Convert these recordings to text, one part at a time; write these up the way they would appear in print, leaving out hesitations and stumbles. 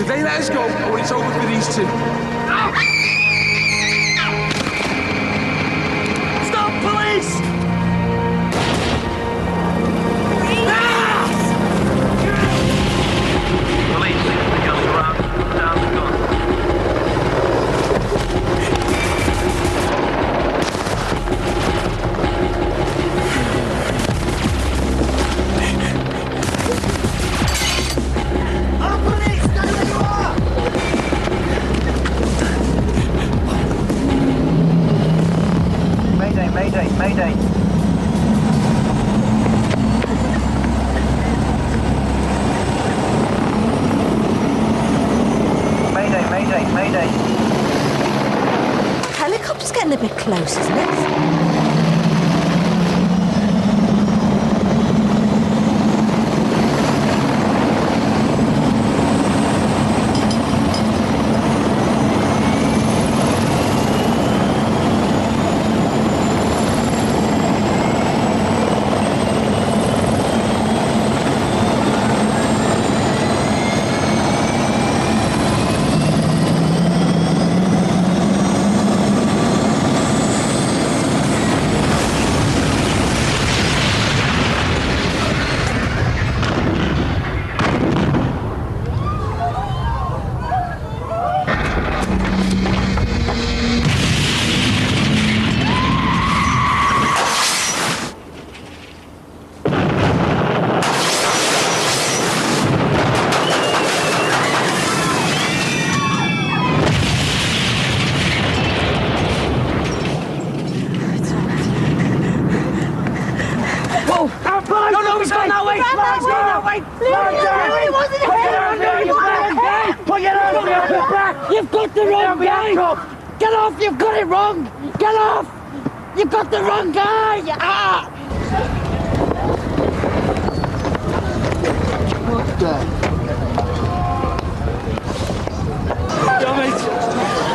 If they let us go, or it's over for these two. Stop, police! Police, the girls around, down the gun. Mayday, mayday. Mayday. Helicopter's getting a bit close, isn't it? You've got the wrong guy! Get off! You've got it wrong! Get off! You've got the wrong guy! Ah! What the? Damn it!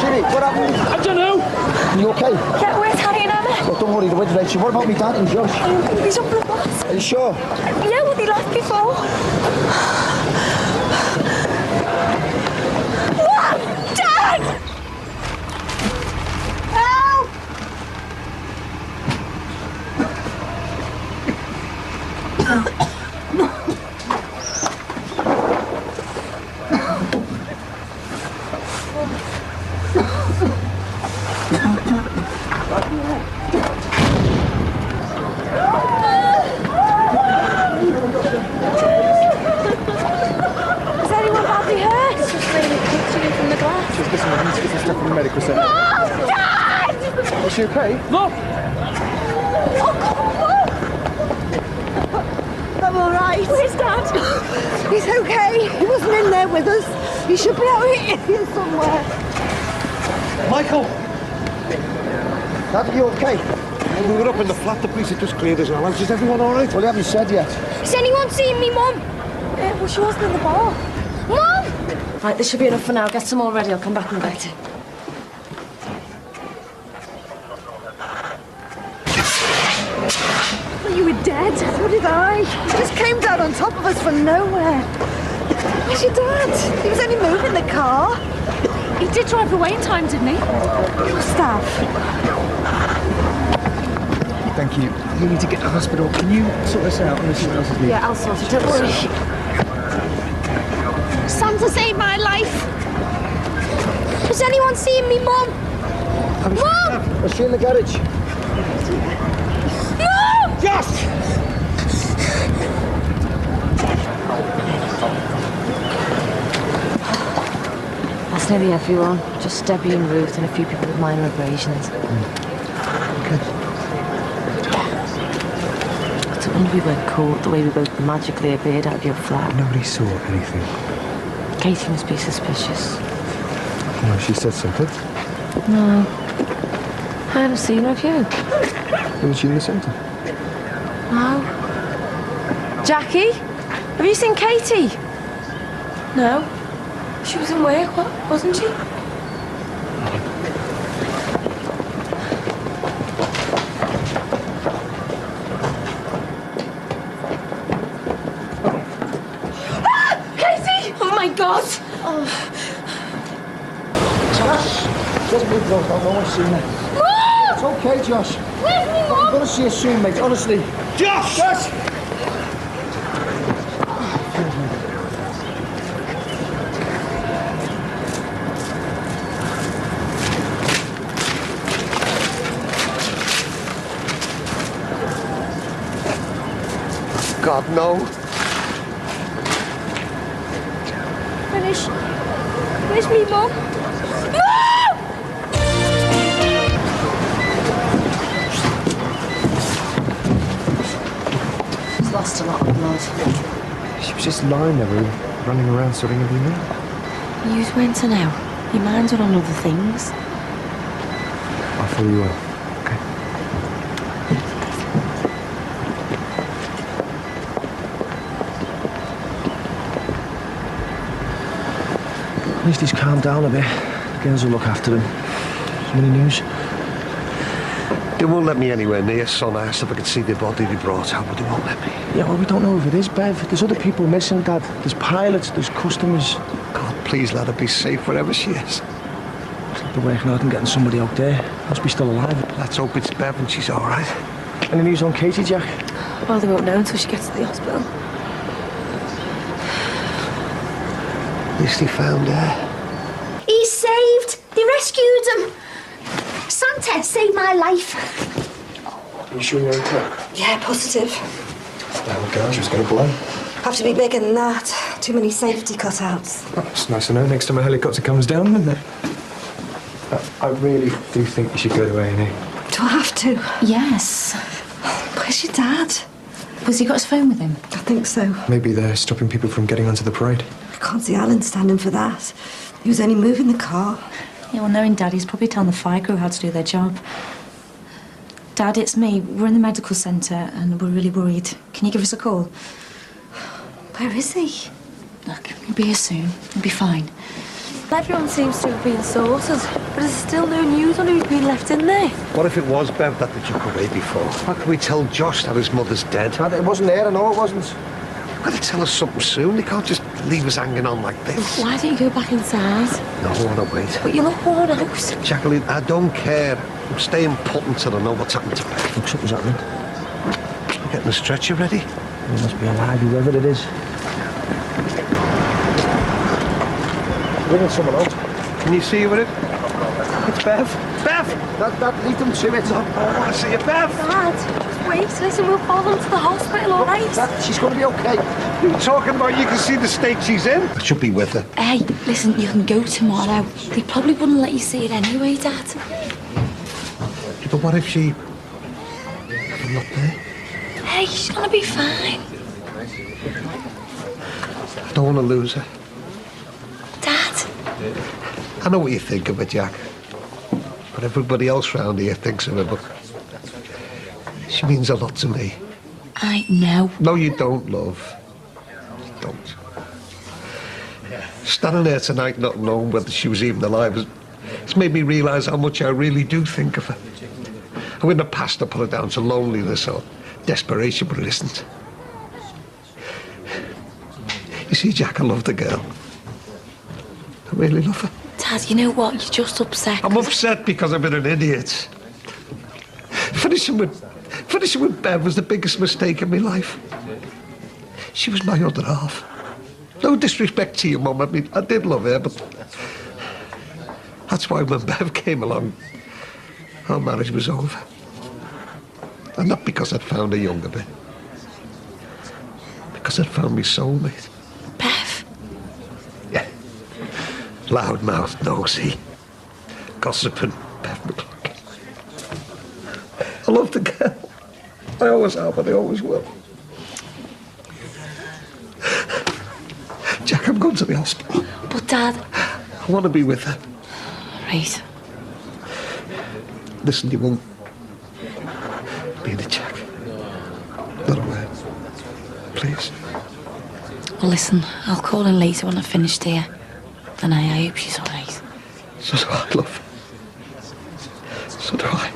Jimmy, what happened? I don't know! Are you okay? Yeah, where's Harry and Emma? Oh, don't worry, the wedd's ready. What about me, Dad and Josh? He's up the bus. Are you sure? Yeah, well, they left before. What? Dad! Help! Is anyone badly hurt? It's just really picturing from the glass. Just listen, I need to get some stuff from the medical centre. Oh, Dad! Is she okay? Look! Oh, God, look! I'm all right. Where's Dad? He's okay. He wasn't in there with us. He should be out here somewhere. Michael! Dad, are you okay? We were up in the flat, the police had just cleared us all out. Is everyone all right? Well, they haven't said yet. Has anyone seen me, Mum? Well, she wasn't in the bar. Mum! Right, this should be enough for now. Get some more ready. I'll come back in a bit. Well, you were dead. So did I. He just came down on top of us from nowhere. Where's your dad? He was only moving the car. He did drive away in time, didn't he? Your staff. Thank you. You need to get to the hospital. Can you sort this out? Let me see what else is needed. Yeah, I'll sort it. Don't worry. Santa saved my life. Has anyone seen me, Mum? Mum! Is she in the garage? Mum! Josh! That's nearly everyone. Just Debbie and Ruth and a few people with minor abrasions. Okay. It's a wonder we weren't caught the way we both magically appeared out of your flat. Nobody saw anything. Katie must be suspicious. No, she said something. No. I haven't seen her, have you? Wasn't she in the centre? No. Jackie? Have you seen Katie? No. She was in work, wasn't she? my God! Josh! Just move close, no one's seen her. Mom! It's okay, Josh. Where's me, I'm Mom? gonna see you soon, mate, honestly. Josh! Josh! God, no. Where's me, Mom? Mom! He's lost a lot of blood. She was just lying there, running around sorting everything out. You was meant to know. Your mind's on other things. I'll follow you on. Okay. At least he's calmed down a bit. The girls will look after him. Any news? They won't let me anywhere near, son. I asked if I could see the body they brought out, but they won't let me. Yeah, well, we don't know if it is, Bev. There's other people missing, Dad. There's pilots, there's customers. God, please let her be safe wherever she is. They're working hard and getting somebody out there. Must be still alive. Let's hope it's Bev and she's all right. Any news on Katie, Jack? Well, they won't know until she gets to the hospital. At least he found her. He's saved! They rescued him! Santa saved my life. Are you sure you're okay? Yeah, positive. Oh, God, she was going to blow. Have to be bigger than that. Too many safety cutouts. Oh, it's nice to know next time a helicopter comes down, isn't it? I really do think you should go to A&E. Do I have to? Yes. Where's your dad? Has he got his phone with him? I think so. Maybe they're stopping people from getting onto the parade. I can't see Alan standing for that. He was only moving the car. Yeah, well, knowing Dad, he's probably telling the fire crew how to do their job. Dad, it's me. We're in the medical centre and we're really worried. Can you give us a call? Where is he? Look, he'll be here soon. He'll be fine. Everyone seems to have been sorted, but there's still no news on who's been left in there. What if it was Bev that they took away before? How can we tell Josh that his mother's dead? It wasn't there, I know it wasn't. They've got to tell us something soon. They can't just leave us hanging on like this. Why don't you go back inside? No, I want to wait. But you look worn out. Jacqueline, I don't care. I'm staying put until I know what's happened to Bev. Look, something's happening. I'm getting the stretcher ready. It must be alive, whoever it is. Ringing someone out. Can you see with it? It's Bev. Bev! That lead them to it. I want to see you, Bev! Dad, just wait. Listen, we'll follow them to the hospital, all right? She's going to be okay. You're talking about you can see the state she's in? I should be with her. Hey, listen, you can go tomorrow. They probably wouldn't let you see it anyway, Dad. Yeah, but what if she... I'm not there? Hey, she's gonna be fine. I don't want to lose her. Dad. I know what you think of her, Jack. But everybody else round here thinks of her, but... she means a lot to me. I know. No, you don't, love. You don't. Standing there tonight not knowing whether she was even alive it's made me realise how much I really do think of her. I wouldn't have passed to put her down to loneliness or desperation, but it isn't. You see, Jack, I love the girl. I really love her. Dad, you know what? You're just upset. I'm upset because I've been an idiot. Finishing with Bev was the biggest mistake in my life. She was my other half. No disrespect to you, Mum. I mean, I did love her, but that's why when Bev came along, our marriage was over. And not because I'd found a younger bit. Because I'd found my soulmate. Bev. Yeah. Loudmouth, nosy, gossiping Bev McClock. I love the girl. I always have and I always will. Jack, I'm going to the hospital. But, Dad... I want to be with her. Right. Listen, you won't be in it, Jack. Not a word. Please. Well, listen, I'll call in later when I've finished here. And I hope she's all right. So do I, love. So do I.